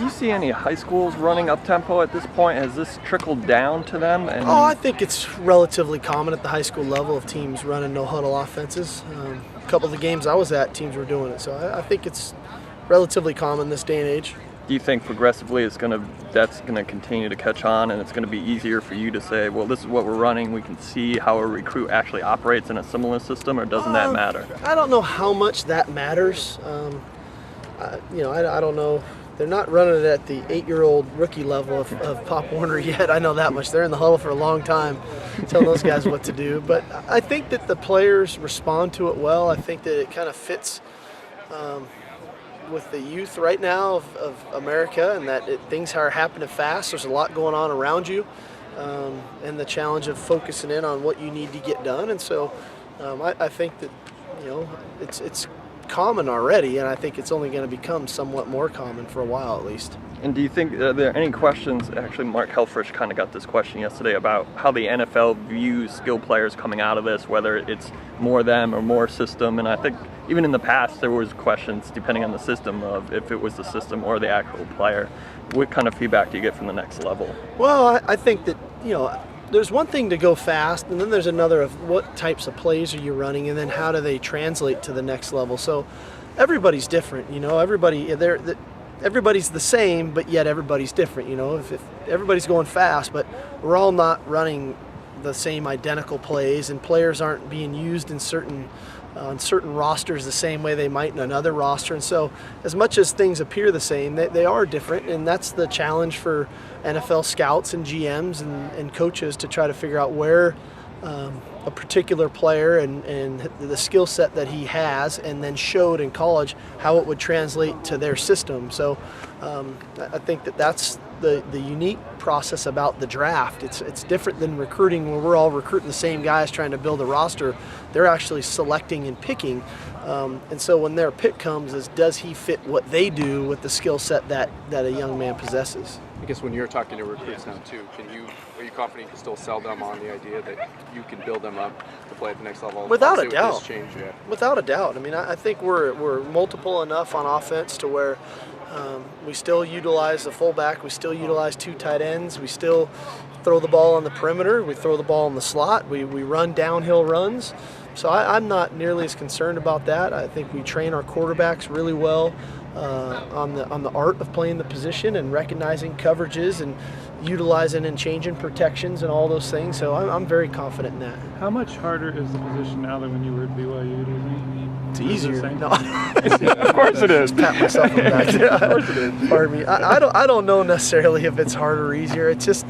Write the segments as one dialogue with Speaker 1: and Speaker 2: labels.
Speaker 1: Do you see any high schools running up-tempo at this point? Has this trickled down to them?
Speaker 2: I think it's relatively common at the high school level of teams running no-huddle offenses. A couple of the games I was at, teams were doing it. So I think it's relatively common this day and age.
Speaker 1: Do you think progressively that's gonna continue to catch on, and it's gonna be easier for you to say, well, this is what we're running, we can see how a recruit actually operates in a similar system, or doesn't that matter?
Speaker 2: I don't know how much that matters. I don't know. They're not running it at the 8-year-old rookie level of Pop Warner yet. I know that much. They're in the huddle for a long time, telling those guys what to do. But I think that the players respond to it well. I think that it kind of fits with the youth right now of America, and that things are happening fast. There's a lot going on around you, and the challenge of focusing in on what you need to get done. And so I think that it's common already, and I think it's only going to become somewhat more common for a while at least.
Speaker 1: And do you think are there any questions? Actually, Mark Helfrich kind of got this question yesterday about how the NFL views skill players coming out of this, whether it's more them or more system. And I think even in the past there was questions depending on the system of if it was the system or the actual player. What kind of feedback do you get from the next level?
Speaker 2: Well, I think that there's one thing to go fast, and then there's another of what types of plays are you running, and then how do they translate to the next level. So everybody's different, everybody's the same, but yet everybody's different. If everybody's going fast, but we're all not running the same identical plays, and players aren't being used in certain rosters the same way they might in another roster. And so as much as things appear the same, they are different, and that's the challenge for NFL scouts and GMs and coaches to try to figure out where a particular player and the skill set that he has, and then showed in college how it would translate to their system. So I think that's the unique process about the draft. It's different than recruiting, where we're all recruiting the same guys trying to build a roster. They're actually selecting and picking, and so when their pick comes, is does he fit what they do with the skill set that a young man possesses?
Speaker 3: I guess when you're talking to recruits now too, are you confident you can still sell them on the idea that you can build them up to play at the next level?
Speaker 2: Without a doubt.
Speaker 3: With this change, yeah.
Speaker 2: Without a doubt. I mean, I think we're multiple enough on offense to where we still utilize the fullback, we still utilize 2 tight ends, we still throw the ball on the perimeter, we throw the ball in the slot, we run downhill runs. So I'm not nearly as concerned about that. I think we train our quarterbacks really well on the art of playing the position and recognizing coverages and utilizing and changing protections and all those things. So I'm very confident in that.
Speaker 4: How much harder is the position now than when you were at BYU, do you think?
Speaker 2: It's easier.
Speaker 4: No.
Speaker 1: Of course it is.
Speaker 2: Pat myself on the back.
Speaker 1: Of course it is.
Speaker 2: Pardon me. I don't know necessarily if it's harder or easier. It's just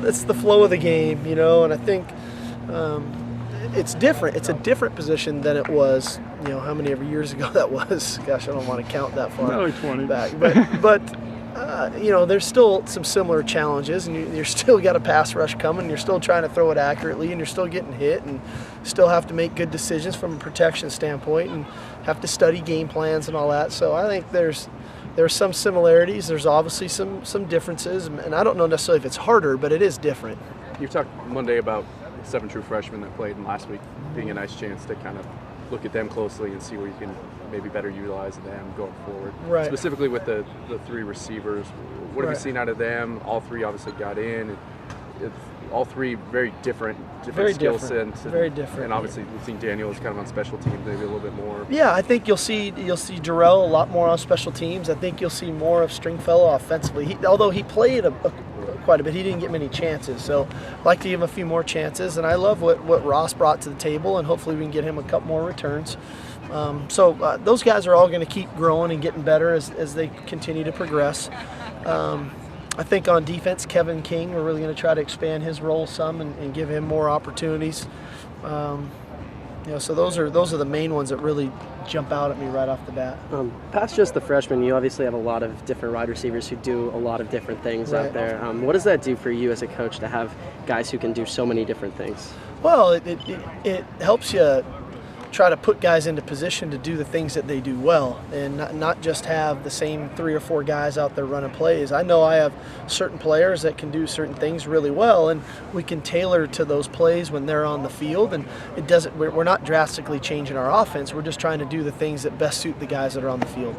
Speaker 2: it's the flow of the game, and I think it's different. It's a different position than it was, how many ever years ago that was. Gosh, I don't want to count that far
Speaker 4: Probably 20.
Speaker 2: back. But there's still some similar challenges, and you're still got a pass rush coming. You're still trying to throw it accurately, and you're still getting hit, and still have to make good decisions from a protection standpoint, and have to study game plans and all that. So I think there's some similarities. There's obviously some differences, and I don't know necessarily if it's harder, but it is different.
Speaker 3: You talked Monday about 7 true freshmen that played in last week being a nice chance to kind of look at them closely and see where you can maybe better utilize them going forward.
Speaker 2: Right.
Speaker 3: Specifically with the 3 receivers, what have you seen out of them? All 3 obviously got in. All 3 very different skill sets.
Speaker 2: Very different.
Speaker 3: And obviously we've seen Daniel is kind of on special teams maybe a little bit more.
Speaker 2: Yeah, I think you'll see Jarrell a lot more on special teams. I think you'll see more of Stringfellow offensively. Although he played quite a bit, he didn't get many chances. So I'd like to give him a few more chances. And I love what Ross brought to the table, and hopefully we can get him a couple more returns. So those guys are all going to keep growing and getting better as they continue to progress. I think on defense, Kevin King, we're really going to try to expand his role some and give him more opportunities. So those are the main ones that really jump out at me right off the bat.
Speaker 5: Past just the freshmen, you obviously have a lot of different wide receivers who do a lot of different things
Speaker 2: Right.
Speaker 5: out there. What does that do for you as a coach to have guys who can do so many different things?
Speaker 2: Well, it helps you try to put guys into position to do the things that they do well, and not just have the same 3 or 4 guys out there running plays. I know I have certain players that can do certain things really well, and we can tailor to those plays when they're on the field. And we're not drastically changing our offense. We're just trying to do the things that best suit the guys that are on the field.